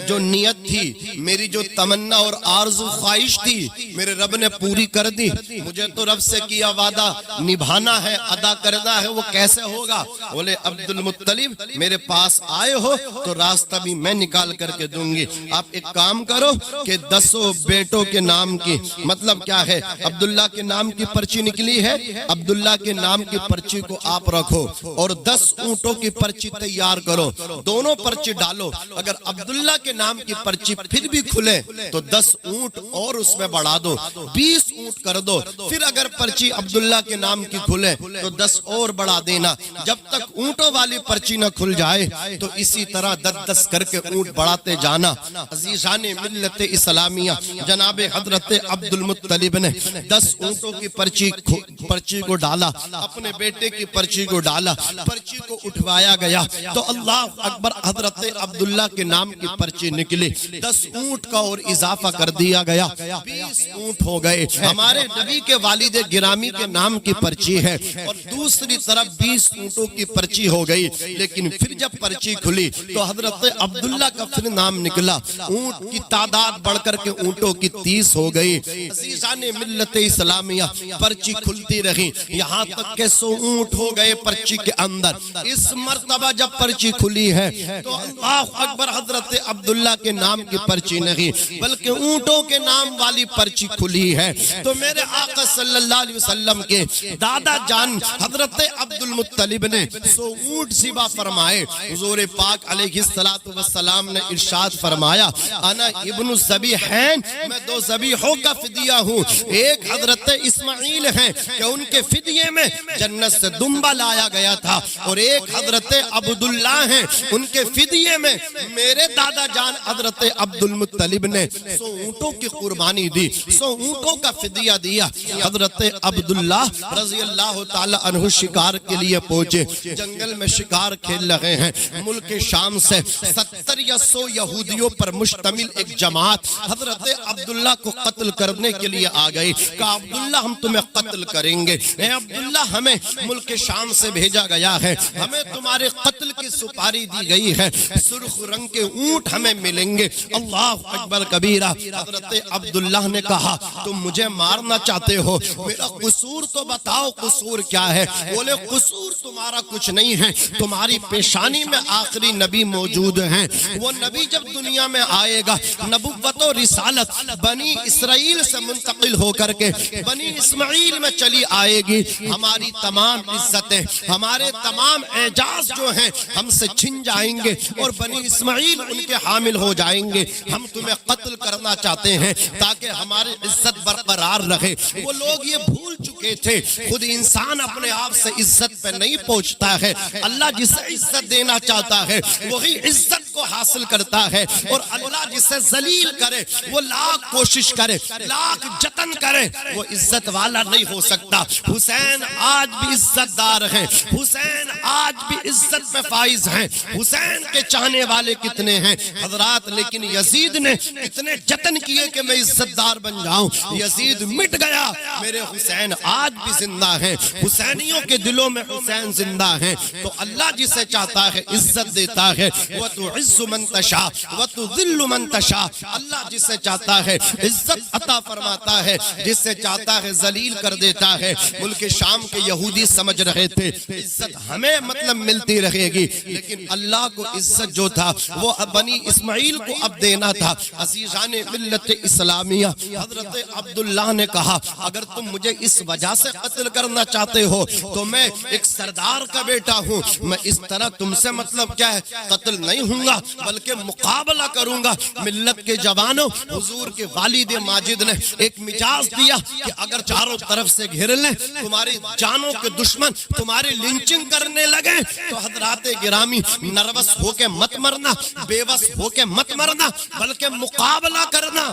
جو نیت تھی، میری جو تمنا اور آرزو خواہش تھی، میرے رب نے پوری کر دی، مجھے تو رب سے کیا وعدہ نبھانا ہے، ادا کرنا ہے، وہ کیسے ہوگا؟ بولے عبد المطلب میرے پاس آئے ہو تو راستہ بھی میں نکال کر کے دوں گی، آپ ایک کام کرو کہ 10 بیٹوں کے نام کی مطلب کیا ہے، عبداللہ کے نام کی پرچی نکلی ہے، عبداللہ کے نام کی پرچی کو آپ رکھو اور 10 اونٹوں کی پرچی تیار کرو، دونوں پرچی ڈالو، اگر عبداللہ کے نام کی پرچی پھر بھی کھلے تو 10 اونٹ اور اس میں بڑھا دو، 20 اونٹ کر دو، پھر اگر پرچی عبداللہ کے نام کی کھلے تو 10 اور بڑھا دینا، جب تک اونٹوں والی پرچی نہ کھل جائے تو اسی طرح 10 کر کے اونٹ بڑھاتے جانا۔ عزیزان ملت اسلامیہ، جناب حضرت عبد المطلب نے 10 اونٹوں کی پرچی کو ڈالا، اپنے بیٹے کی پرچی کو ڈالا، پرچی کو اٹھوایا گیا تو اللہ اکبر حضرت عبداللہ کے نام کی پرچی نکلی، 10 اونٹ کا اور اضافہ کر دیا گیا، 20 اونٹ ہو گئے۔ ہمارے نبی کے والد گرامی کے نام کی پرچی ہے اور دوسری طرف 20 اونٹوں کی پرچی ہو گئی، لیکن پھر جب پرچی کھلی تو حضرت عبداللہ کا پھر نام نکلا، اونٹ کی تعداد بڑھ کر کے اونٹوں کی 30 ہو گئی۔ عزیزان ملت اسلامیہ، پرچی کھلتی رہی یہاں تک کہ 100 اونٹ ہو گئے پرچی کے اندر۔ اس مرتبہ جب پرچی کھلی ہے تو اللہ اکبر، حضرت عبداللہ کے نام کی پرچی نہیں بلکہ اونٹوں کے نام والی پرچی کھلی ہے۔ تو میرے آقا صلی اللہ علیہ وسلم کے دادا جان حضرت عبد المطلب نے 100 اونٹ ذبح فرمائے۔ حضور پاک علیہ السلام نے ارشاد فرمایا انا ابن الذبیحین، میں 2 ذبیحوں کا فدیہ ہوں۔ ایک حضرت اسماعیل ہیں کہ ان کے فدیے میں جنت سے دمبا لایا گیا تھا، اور ایک حضرت عبداللہ ہیں، ان کے فدیے میں میرے دادا جان حضرت عبد المطلب نے 100 اونٹوں کی قربانی دی، 100 اونٹوں کا فدیہ دیا۔ حضرت عبداللہ رضی اللہ تعالی عنہ شکار کے لیے پہنچے، جنگل میں شکار کھیل رہے ہیں۔ ملک شام سے 70 یا 100 یہودیوں پر مشتمل ایک جماعت حضرت عبداللہ کو قتل کرنے کے لیے آ گئی۔ کہا عبداللہ ہم تمہیں قتل کریں گے، اے عبداللہ ہمیں ملک شام سے بھیجا گیا ہے، ہمیں تمہارے قتل کی سپاری دی گئی ہے، سرخ رنگ کے اونٹ ہمیں ملیں گے۔ اللہ اکبر کبیرہ۔ حضرت عبداللہ نے کہا تم مجھے مارنا چاہتے ہو، میرا قصور تو بتاؤ قصور کیا ہے؟ بولے قصور تمہارا کچھ نہیں ہے، تمہاری پیشانی میں آخری نبی موجود ہیں، وہ نبی جب دنیا میں آئے گا نبوت و رسالت بنی اسرائیل سے منتقل ہو کر کے بنی اسماعیل میں چلی آئے گی، ہماری تمام عزتیں، ہمارے تمام اعجاز جو ہیں ہم سے چھن جائیں گے اور بنی اسماعیل ان کے حامل ہو جائیں گے۔ ہم تمہیں قتل کرنا چاہتے ہیں تاکہ ہماری عزت برقرار رہے۔ وہ لوگ یہ بھول چکے تھے خود انسان اپنے آپ سے عزت پہ نہیں پہنچتا ہے، اللہ جسے عزت دینا چاہتا ہے وہی عزت کو حاصل کرتا ہے، اور اللہ جسے ذلیل کرے وہ لاکھ کوشش کرے، لاکھ جتن کرے، وہ عزت والا نہیں ہو سکتا۔ حسین آج بھی عزت دار ہیں، حسین آج بھی عزت پہ فائز ہیں، حسین کے چاہنے والے کتنے ہیں حضرات، لیکن یزید نے اتنے جتن کیے کہ میں عزت دار بن جاؤں، یزید مٹ گیا، میرے حسین آج بھی زندہ ہیں، حسینیوں کے دلوں میں حسین زندہ ہیں۔ تو اللہ جسے چاہتا ہے عزت دیتا ہے، وَتُعِزُّ مَن تَشَاءُ وَتُذِلُّ مَن تَشَاءُ، اللہ جسے چاہتا ہے عزت عطا فرماتا ہے، جسے چاہتا ہے ذلیل کر دیتا ہے۔ ملک شام کے یہودی سمجھ رہے تھے عزت ہمیں مطلب ملتی رہے گی، لیکن اللہ کو عزت جو تھا وہ بنی اسماعیل کو اب دینا تھا۔ عزیزان ملت اسلامیہ، حضرت عبداللہ نے کہا اگر تم مجھے اس وجہ سے قتل کرنا چاہتے ہو تو میں ایک سردار کا بیٹا ہوں، میں اس طرح تم سے مطلب کیا ہے قتل نہیں ہوں گا بلکہ مقابلہ کروں گا۔ ملت کے جوانوں، حضور کے والد ماجد نے ایک مجاز دیا کہ اگر چاروں طرف سے گھیر لیں تمہاری جانوں کے دشمن تمہاری لنچنگ کرنے لگے تو حضرات گرامی نروس ہو کے مت مرنا، بے بس ہو کے مت مرنا، بلکہ مقابلہ کرنا،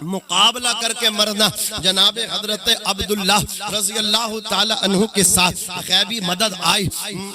مقابلہ کر کے مرنا۔ جناب حضرت عبداللہ رضی اللہ تعالی عنہ کے ساتھ غیبی مدد آئی۔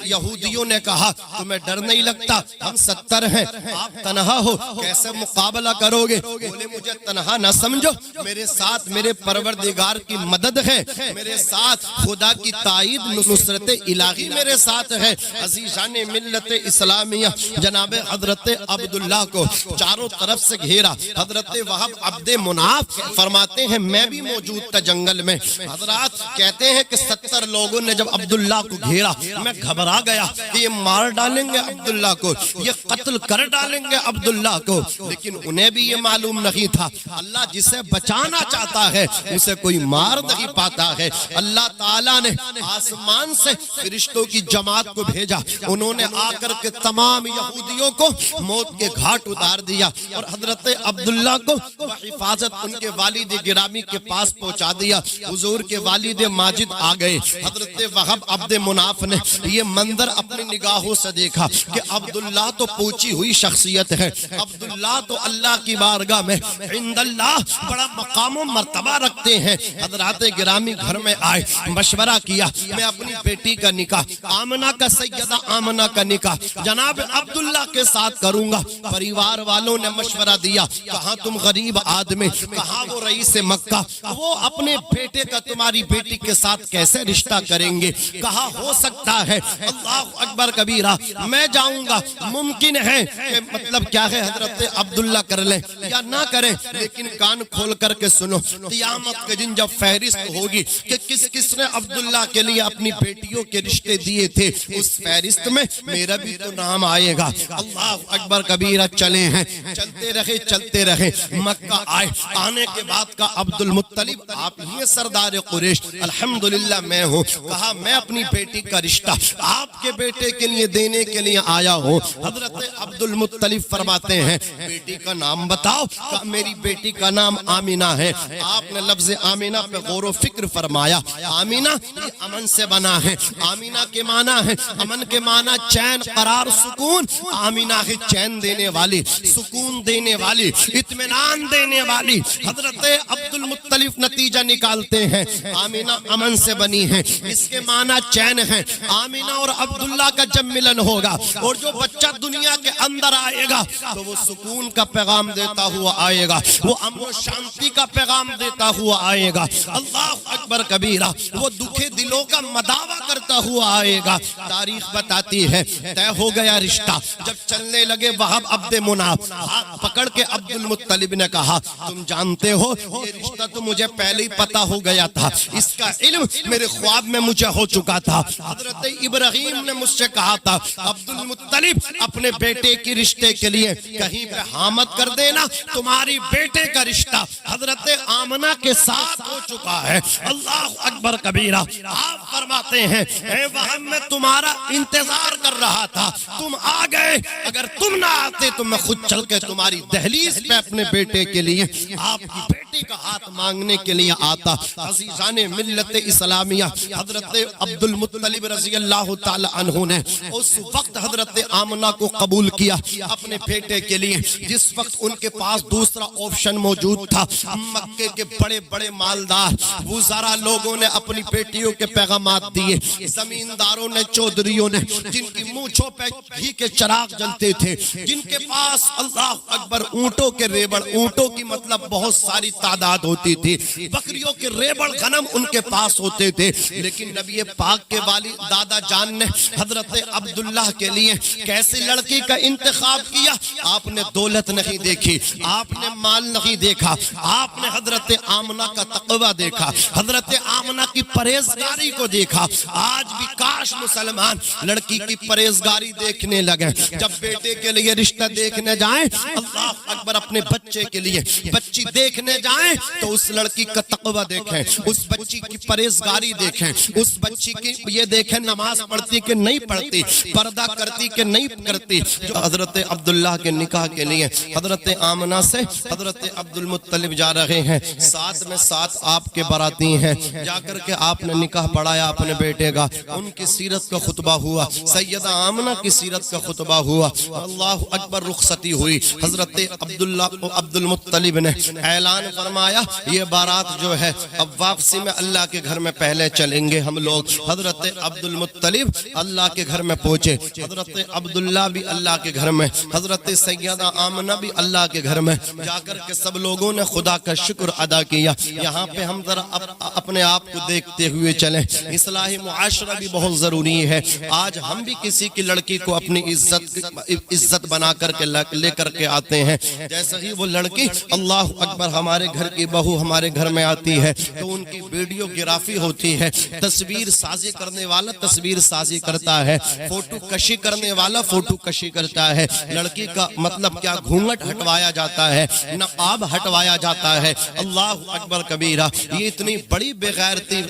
یہودیوں نے کہا تمہیں ڈر نہیں لگتا؟ ہم 70 ہیں، آپ تنہا ہو، کیسے مقابلہ کرو گے؟ بولے مجھے تنہا نہ سمجھو، میرے ساتھ میرے پروردگار کی مدد ہے، میرے ساتھ خدا کی تائید نصرت الہی میرے ساتھ ہے۔ عزیزان ملت اسلامیہ، جناب حضرت عبداللہ کو چاروں طرف سے گھیرا۔ حضرت وہب عبد مناف فرماتے ہیں میں بھی موجود تھا جنگل میں۔ حضرات کہتے ہیں کہ 70 لوگوں نے جب عبداللہ کو گھیرا میں گھبرا گیا کہ یہ مار ڈالیں گے عبداللہ کو، یہ قتل کر ڈالیں گے عبداللہ کو، لیکن انہیں بھی یہ معلوم نہیں تھا اللہ جسے بچانا چاہتا ہے اسے کوئی مار نہیں پاتا ہے۔ اللہ تعالیٰ نے آسمان سے فرشتوں کی جماعت کو بھیجا، انہوں نے آ کر کے تمام یہودیوں کو موت کے گھاٹ اتار دیا اور حضرت عبداللہ کو حفاظت ان کے والد گرامی کے پاس پہنچا دیا۔ حضور کے والد ماجد آ گئے، حضرت وہب عبد مناف نے یہ منظر اپنی نگاہوں سے دیکھا کہ عبداللہ تو پوچھی ہوئی شخصیت ہے، عبداللہ تو اللہ کی بارگاہ میں عند اللہ بڑا مقام و مرتبہ رکھتے ہیں۔ حضرات گرامی گھر میں آئے، مشورہ کیا میں اپنی بیٹی کا نکاح آمنہ کا سیدہ آمنہ کا نکاح جناب عبداللہ کے ساتھ کروں گا۔ پریوار والوں نے مشورہ دیا کہاں تم غریب آدمی کہا وہ رئیس مکہ وہ اپنے بیٹے کا تمہاری بیٹی کے ساتھ کیسے رشتہ کریں گے؟ کہا ہو سکتا ہے، اللہ اکبر کبیرہ، میں جاؤں گا، ممکن ہے کہ مطلب کیا ہے حضرت عبداللہ کر لیں یا نہ کریں، لیکن کان کھول کر کے سنو، قیامت کے دن جب فہرست ہوگی کہ کس کس نے عبداللہ کے لیے اپنی بیٹیوں کے رشتے دیے تھے، اس فہرست میں میرا بھی تو نام آئے گا۔ اللہ اکبر کبیرہ، چلے ہیں، چلتے رہے، مکہ آئے، آنے کے بعد کا عبد المطلب آپ ہی سردار قریش، الحمدللہ میں ہوں، کہا میں اپنی بیٹی کا رشتہ آپ کے بیٹے کے لیے دینے کے لیے آیا ہوں۔ حضرت عبد المطلب فرماتے ہیں بیٹی کا نام بتاؤ، کہا میری بیٹی کا نام آمینہ ہے۔ آپ نے لفظ آمینہ پہ غور و فکر فرمایا، آمینہ یہ امن سے بنا ہے، آمینہ کے معنی ہے، امن کے معنی چین، قرار، سکون، آمینہ ہے چین دینے والی، سکون دینے والی، اطمینان دینے والی۔ حضرت عبد المطلب نتیجہ نکالتے ہیں آمینہ امن سے بنی ہے، اس کے معنی چین ہے۔ آمینہ اور عبداللہ کا جب ملن ہوگا اور جو بچہ دنیا کے اندر آئے گا تو وہ سکون کا پیغام دیتا ہوا آئے گا، وہ امن و شانتی کا پیغام دیتا ہوا آئے گا۔ اللہ اکبر کبیرہ، وہ دکھے دلوں کا مداوع کرتا ہوا آئے گا۔ تاریخ بتاتی ہے طے ہو گیا رشتہ، جب چلنے لگے وہب عبد مناف، ہاتھ پکڑ کے عبد المطلب نے کہا تم جانتے ہو یہ رشتہ تو مجھے پہلے ہی پتا ہو گیا تھا، اس کا علم میرے خواب میں مجھے ہو چکا تھا۔ حضرت ابراہیم نے مجھ سے کہا تھا عبد المطلب اپنے بیٹے کی رشتے کے لیے کہیں پہ حامد کر دینا، تمہاری بیٹے کا رشتہ حضرت آمنہ کے ساتھ ہو چکا ہے۔ اللہ اکبر کبیرہ، آپ فرماتے ہیں اے وہاں میں تمہارا انتظار کر رہا تھا، تم آ گئے، اگر تم نہ آتے تو میں خود چل کے تمہاری دہلیز پہ اپنے بیٹے کے لیے، آپ کی بیٹی کا ہاتھ مانگنے کے لیے آتا۔ عزیزان ملت اسلامیہ، حضرت عبد المطلب رضی اللہ تعالی عنہ نے اس وقت حضرت آمنہ کو قبول کیا اپنے بیٹے کے لیے جس وقت ان کے پاس دوسرا آپشن موجود تھا۔ مکے کے بڑے بڑے مالدار وزراء لوگوں نے اپنی بیٹیوں کے پیغامات دیے، زمینداروں نے، چودھریوں نے، جن کی مونچھوں پہ گھی کے چراغ جلتے تھے، جن کے پاس اللہ اکبر اونٹوں کے ریبڑ، اونٹوں کی مطلب بہت ساری تعداد ہوتی تھی، بکریوں کے ریبڑ غنم ان کے پاس ہوتے تھے، لیکن نبی پاک کے والد دادا جان نے حضرت عبداللہ کے لیے کیسے لڑکی کا انتخاب کیا؟ آپ نے دولت نہیں دیکھی، آپ نے مال نہیں دیکھا، آپ نے حضرت آمنہ کا تقوی دیکھا، حضرت آمنہ کی پرہیزگاری کو دیکھا۔ آج بھی کاش مسلمان لڑکی کی پرہیزگاری دیکھنے لگے، جب بیٹے کے لیے رشتہ دیکھنے جائیں، اللہ اکبر اپنے بچے کے لیے بچی دیکھنے جائیں تو اس لڑکی کا تقوی دیکھیں، اس بچی کی پرہیزگاری دیکھیں، اس بچی کی یہ دیکھیں نماز پڑھتی کہ نہیں پڑھتی، پردہ کرتی کہ نہیں کرتی۔ جو حضرت عبداللہ کے نکاح کے لیے حضرت آمنہ سے حضرت عبد المطلب جا رہے ہیں، ساتھ میں ساتھ آپ کے باراتی ہیں، جا کر کے آپ نے نکاح پڑھایا اپنے بیٹے کا، ان کی سیرت کا خطبہ ہوا، سیدہ آمنہ کی سیرت کا خطبہ ہوا، اللہ اکبر رخصتی ہوئی۔ حضرت عبد المطلب نے اعلان فرمایا یہ بارات جو ہے اب واپسی میں اللہ کے گھر میں پہلے چلیں گے ہم لوگ۔ حضرت عبد المطلب اللہ کے گھر میں پہنچے، حضرت عبداللہ بھی اللہ کے گھر میں، حضرت سیدہ آمنہ بھی اللہ کے گھر میں، جا کر کے سب لوگوں نے خدا کا شکر ادا کیا۔ یہاں پہ ہم ذرا اپنے آپ کو دیکھتے ہوئے چلیں، اصلاح معاشرہ بھی بہت ضروری ہے۔ آج ہم بھی کسی کی لڑکی کو اپنی عزت بنا کر کے لے کر کے آتے ہیں، جیسے ہی وہ لڑکی اللہ اکبر ہمارے گھر کی بہو ہمارے گھر میں آتی ہے تو ان کی ویڈیو گرافی ہوتی ہے، تصویر سازی کرنے والا تصویر سازی کرتا ہے، فوٹو کشی کرنے والا فوٹو کشی کرتا ہے، لڑکی کا مطلب کیا گھونگھٹ ہٹوایا جاتا ہے، نقاب ہٹوایا جاتا ہے۔ اللہ اکبر کبیرہ، یہ اتنی بڑی بے غیرتی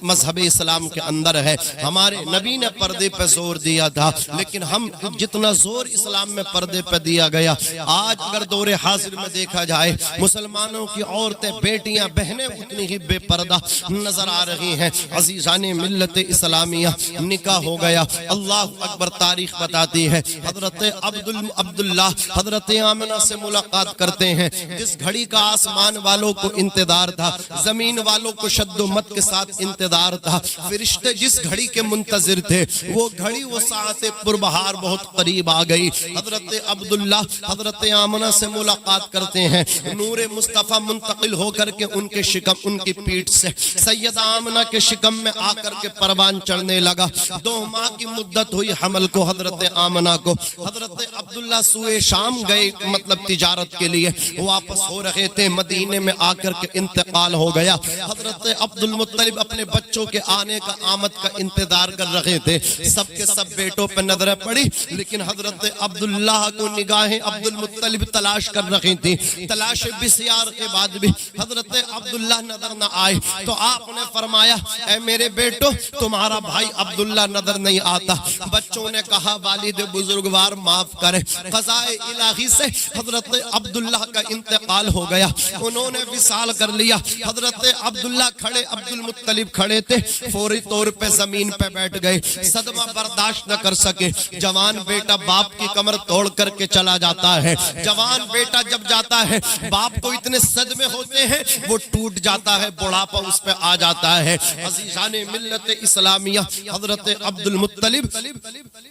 مذہب اسلام کے اندر ہے۔ ہمارے نبی نے پردے پہ زور دیا تھا، لیکن ہم جتنا زور اسلام میں پردے پہ دیا گیا، آج اگر دور حاضر میں دیکھا جائے مسلمانوں کی عورتیں، بیٹیاں، بہنیں اتنی ہی بے پردہ نظر آ رہی ہیں۔ عزیزان ملت اسلامیہ، نکاح ہو گیا، اللہ اکبر تاریخ بتاتی ہے حضرت عبداللہ حضرت آمنہ سے ملاقات کرتے ہیں۔ جس گھڑی کا آسمان والوں کو انتظار تھا، زمین والوں کو شد و مت کے ساتھ انتظار تھا، فرشتے جس گھڑی کے منتظر تھے وہ گھڑی، وہ ساعت پربہار بہت قریب آ گئی۔ حضرت عبداللہ حضرت آمنہ سے ملاقات کرتے ہیں، نور مصطفیٰ منتقل ہو کر کے ان کے شکم ان کی پیٹھ سے سیدہ آمنہ کے شکم میں آ کر کے پروان چڑھنے لگا 2 ماہ کی مدت ہوئی حمل کو حضرت آمنہ کو حضرت عبداللہ سوئے شام گئے مطلب تجارت کے لیے واپس ہو رہے تھے مدینے میں آ کر کے انتقال ہو گیا حضرت عبد المطلب اپنے بچوں کے آنے کا آمد کا انتظار کر رہے تھے سب کے سب بیٹوں پہ نظریں پڑی لیکن حضرت عبداللہ کو نگاہیں عبد المطلب تلاش کر رہی تھی تلاش بسیار کے بعد بھی حضرت عبداللہ نظر نہ آئے تو آپ نے فرمایا اے میرے بیٹو تمہارا بھائی عبداللہ نظر نہیں آتا بچوں نے کہا والد بزرگوار معاف کرے قضاء الہی سے حضرت عبداللہ کا انتقال ہو گیا انہوں نے وصال کر لیا حضرت عبداللہ کھڑے عبد المطلب کھڑے تھے فوری طور پہ زمین پہ بیٹھ گئے صدمہ برداشت نہ کر سکے جوان بیٹا باپ کی کمر توڑ کر کے چلا جاتا ہے جوان بیٹا جب جاتا ہے باپ کو اتنے صدمے ہوتے ہیں وہ ٹوٹ جاتا ہے بڑھاپا اس پہ آ جاتا ہے عزیزان ملت اسلامیہ حضرت عبد المطلب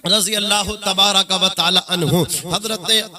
رضی اللہ تبارک و تعالی عنہ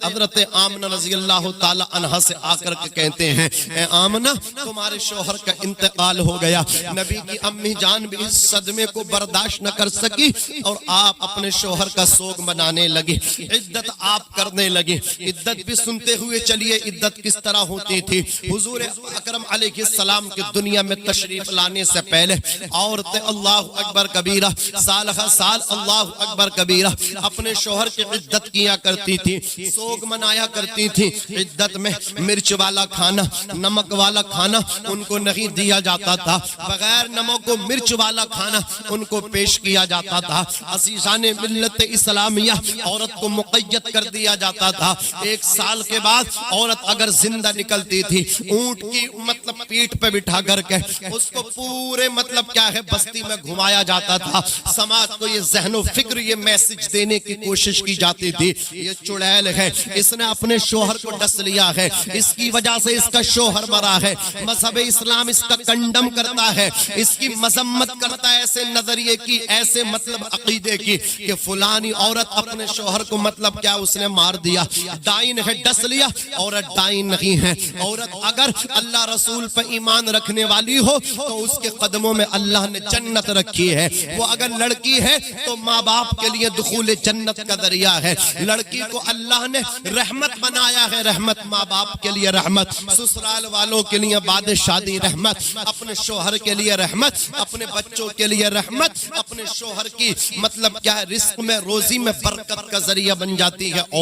حضرت آمنہ رضی اللہ تعالی عنہ سے آ کر کے کہتے ہیں اے آمنہ تمہارے شوہر کا انتقال ہو گیا نبی کی امی جان بھی اس صدمے کو برداشت نہ کر سکی اور آپ اپنے شوہر کا سوگ منانے لگے عدت آپ کرنے لگے عدت بھی سنتے ہوئے چلیے عدت کس طرح ہوتی تھی حضور اکرم علیہ السلام کی دنیا میں تشریف لانے سے پہلے عورتیں اللہ اکبر کبیرہ سالہ سال اللہ اکبر کبیرہ اپنے شوہر کی عدت کیا کرتی تھی سوگ منایا کرتی تھی عدت میں مرچ والا کھانا نمک والا کھانا ان کو نہیں دیا جاتا تھا بغیر نمک و مرچ والا کھانا ان کو پیش کیا جاتا تھا عزیزان ملت اسلامیہ عورت کو مقید کر دیا جاتا تھا 1 سال کے بعد عورت اگر زندہ نکلتی تھی اونٹ کی مطلب پیٹھ پہ بٹھا کر کے اس کو پورے مطلب کیا ہے بستی میں گھمایا جاتا تھا سماج کو یہ ذہن و فکر یہ میسج دینے کی کوشش کی جاتی تھی یہ چڑیل ہے اس نے اپنے شوہر کو ڈس لیا ہے اس کی وجہ سے اس کا شوہر مرا ہے مذہب اسلام اس کا کنڈم کرتا ہے اس کی مذمت کرتا ہے ایسے نظریے کی ایسے مطلب عقیدے کی کہ فلانی عورت اپنے شوہر کو مطلب کیا اس نے مار دیا ڈائن ہے ڈس لیا عورت ڈائن نہیں ہے عورت اگر اللہ رسول پر ایمان رکھنے والی ہو تو اس کے قدموں میں اللہ نے جنت رکھی ہے وہ اگر لڑکی ہے تو ماں باپ کے لیے دخول جنت کا ذریعہ ہے لڑکی کو اللہ نے رحمت بنایا ہے رحمت ماں باپ کے لیے رحمت سسرال والوں کے لیے بعد شادی رحمت اپنے شوہر کے لیے رحمت اپنے بچوں کے لیے رحمت اپنے شوہر کی مطلب کیا ہے رزق میں روزی میں برکت کا ذریعہ بن جاتی ہے اور